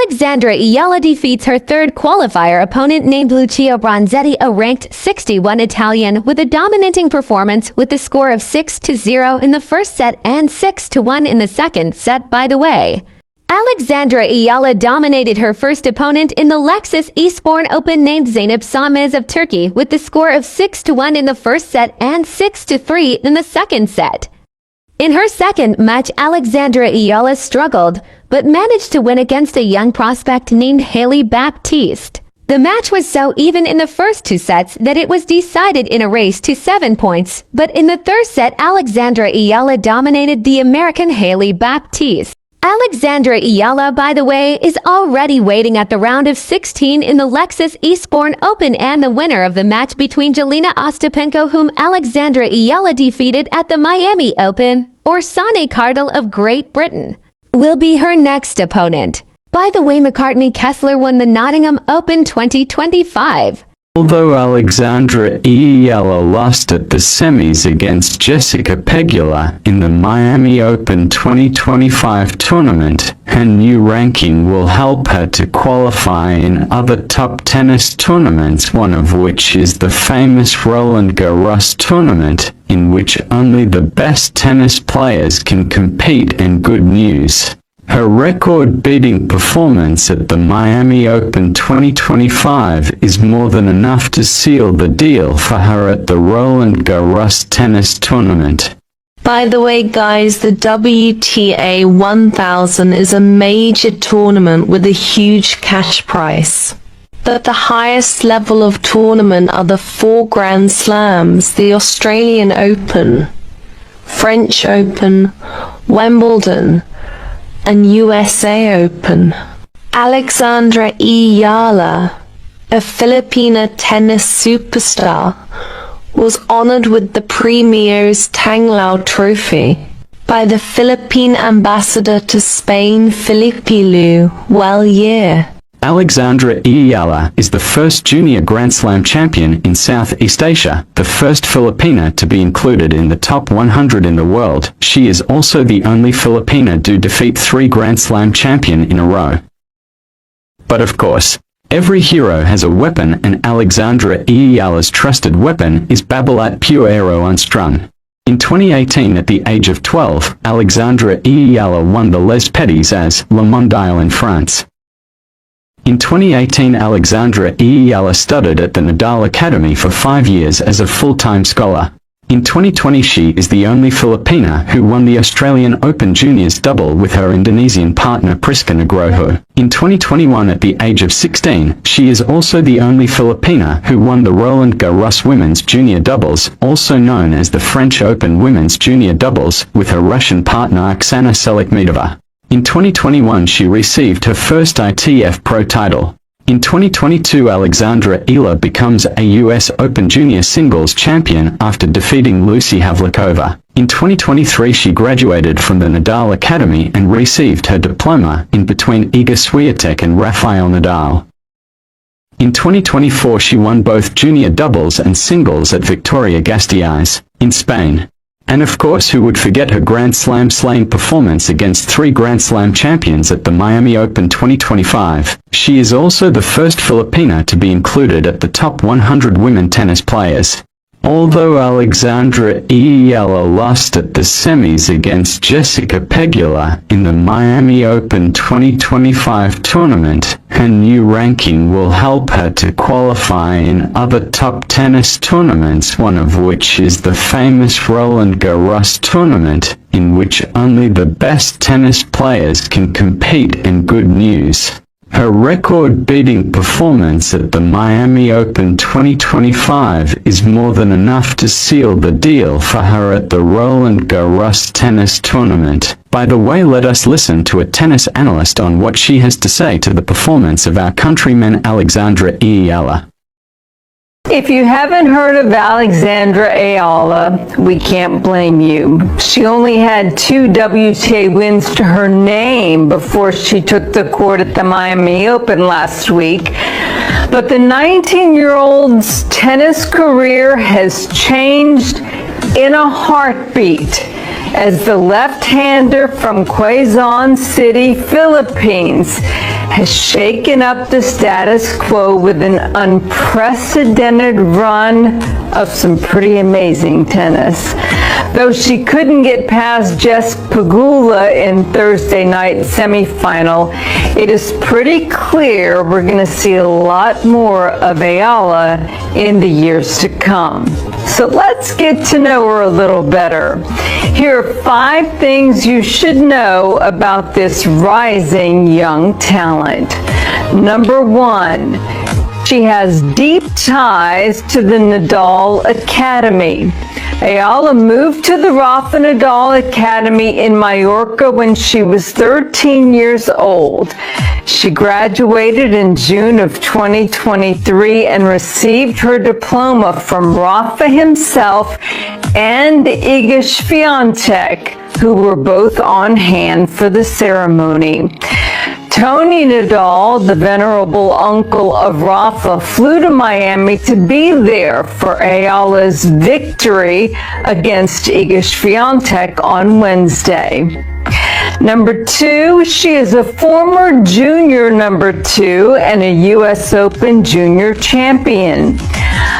Alexandra Eala defeats her third qualifier opponent named Lucio Bronzetti, a ranked 61 Italian, with a dominating performance with the score of 6-0 in the first set and 6-1 in the second set. By the way, Alexandra Eala dominated her first opponent in the Lexus Eastbourne Open named Zeynep Samez of Turkey with the score of 6-1 in the first set and 6-3 in the second set. In her second match, Alexandra Eala struggled, but managed to win against a young prospect named Hailey Baptiste. The match was so even in the first two sets that it was decided in a race to 7 points, but in the third set, Alexandra Eala dominated the American Hailey Baptiste. Alexandra Eala, by the way, is already waiting at the round of 16 in the Lexus Eastbourne Open, and the winner of the match between Jelena Ostapenko, whom Alexandra Eala defeated at the Miami Open, or sonay kartal of Great Britain, will be her next opponent. By the way, McCartney Kessler won the Nottingham Open 2025. Although Alexandra Eala lost at the semis against Jessica Pegula in the Miami Open 2025 tournament, her new ranking will help her to qualify in other top tennis tournaments, one of which is the famous Roland Garros tournament, in which only the best tennis players can compete. And good news, her record-beating performance at the Miami Open 2025 is more than enough to seal the deal for her at the Roland Garros tennis tournament. By the way guys, the WTA 1000 is a major tournament with a huge cash prize. But the highest level of tournament are the 4 Grand Slams, the Australian Open, French Open, Wimbledon, and USA Open. Alexandra Eala, a Filipina tennis superstar, was honored with the Premier's Tanglao Trophy by the Philippine ambassador to Spain, Felipe Lu. Well, yeah. Alexandra Eala is the first junior Grand Slam champion in Southeast Asia, the first Filipina to be included in the top 100 in the world. She is also the only Filipina to defeat 3 Grand Slam champions in a row. But of course, every hero has a weapon, and Alexandra Eala's trusted weapon is Babolat Pure Aero Unstrung. In 2018, at the age of 12, Alexandra Eala won the Les Petits as Le Mondial in France. In 2018, Alexandra Eala studied at the Nadal Academy for 5 years as a full-time scholar. In 2020, she is the only Filipina who won the Australian Open Juniors double with her Indonesian partner Priska Nugroho. In 2021, at the age of 16, she is also the only Filipina who won the Roland Garros Women's Junior Doubles, also known as the French Open Women's Junior Doubles, with her Russian partner Oksana Selikmedova. In 2021, she received her first ITF Pro title. In 2022, Alexandra Eala becomes a US Open Junior Singles champion after defeating Lucy Havlikova. In 2023, she graduated from the Nadal Academy and received her diploma in between Iga Swiatek and Rafael Nadal. In 2024, she won both junior doubles and singles at Vitoria-Gasteiz in Spain. And of course, who would forget her Grand Slam slaying performance against 3 Grand Slam champions at the Miami Open 2025. She is also the first Filipina to be included at the top 100 women tennis players. Although Alexandra Eala lost at the semis against Jessica Pegula in the Miami Open 2025 tournament, her new ranking will help her to qualify in other top tennis tournaments, one of which is the famous Roland Garros tournament, in which only the best tennis players can compete. And good news, her record-beating performance at the Miami Open 2025 is more than enough to seal the deal for her at the Roland Garros tennis tournament. By the way, let us listen to a tennis analyst on what she has to say to the performance of our countryman Alexandra Eala. If you haven't heard of Alexandra Eala, we can't blame you. She only had 2 WTA wins to her name before she took the court at the Miami Open last week. But the 19-year-old's tennis career has changed in a heartbeat as the left-hander from Quezon City, Philippines, has shaken up the status quo with an unprecedented run of some pretty amazing tennis. Though she couldn't get past Jess Pegula in Thursday night semifinal, it is pretty clear we're going to see a lot more of Eala in the years to come. So let's get to know her a little better. Here are 5 things you should know about this rising young talent. Number 1, she has deep ties to the Nadal Academy. Eala moved to the Rafa Nadal Academy in Mallorca when she was 13 years old. She graduated in June of 2023 and received her diploma from Rafa himself and Iga Swiatek, who were both on hand for the ceremony. Tony Nadal, the venerable uncle of Rafa, flew to Miami to be there for Eala's victory against Iga Swiatek on Wednesday. Number 2, she is a former junior number 2 and a U.S. Open junior champion.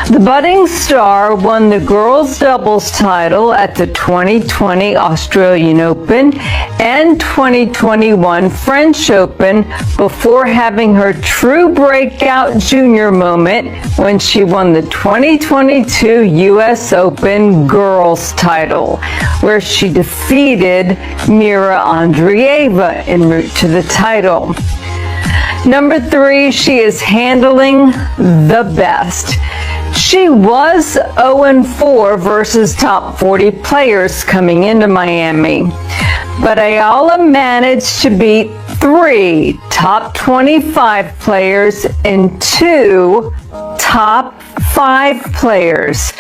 The budding star won the girls' doubles title at the 2020 Australian Open and 2021 French Open before having her true breakout junior moment when she won the 2022 U.S. Open girls' title, where she defeated Mira Andreeva en route to the title. Number 3, she is handling the best. She was 0-4 versus top 40 players coming into Miami, but Eala managed to beat 3 top 25 players and 2 top 5 players.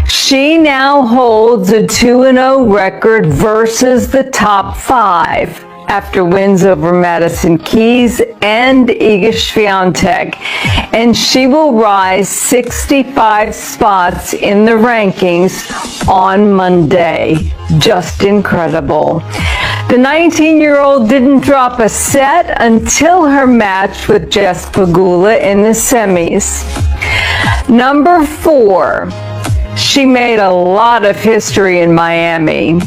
She now holds a 2-0 record versus the top 5. After wins over Madison Keys and Iga Swiatek, and she will rise 65 spots in the rankings on Monday. Just incredible. The 19-year-old didn't drop a set until her match with Jess Pegula in the semis. Number 4, she made a lot of history in Miami.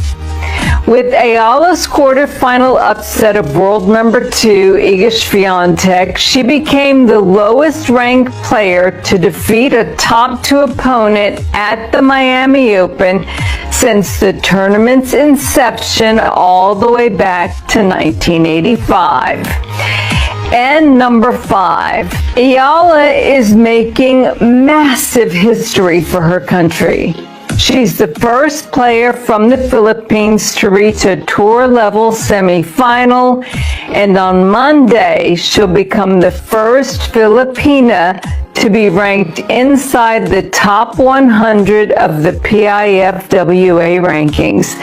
With Eala's quarterfinal upset of world number 2, Iga Swiatek, she became the lowest ranked player to defeat a top 2 opponent at the Miami Open since the tournament's inception all the way back to 1985. And number 5, Eala is making massive history for her country. She's the first player from the Philippines to reach a tour-level semifinal, and on Monday, she'll become the first Filipina to be ranked inside the top 100 of the PIFWA rankings.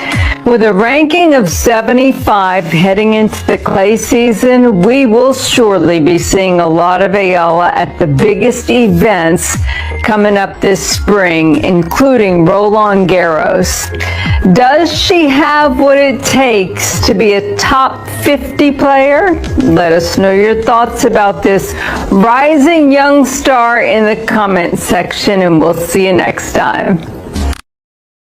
With a ranking of 75 heading into the clay season, we will surely be seeing a lot of Eala at the biggest events coming up this spring, including Roland Garros. Does she have what it takes to be a top 50 player? Let us know your thoughts about this rising young star in the comment section, and we'll see you next time.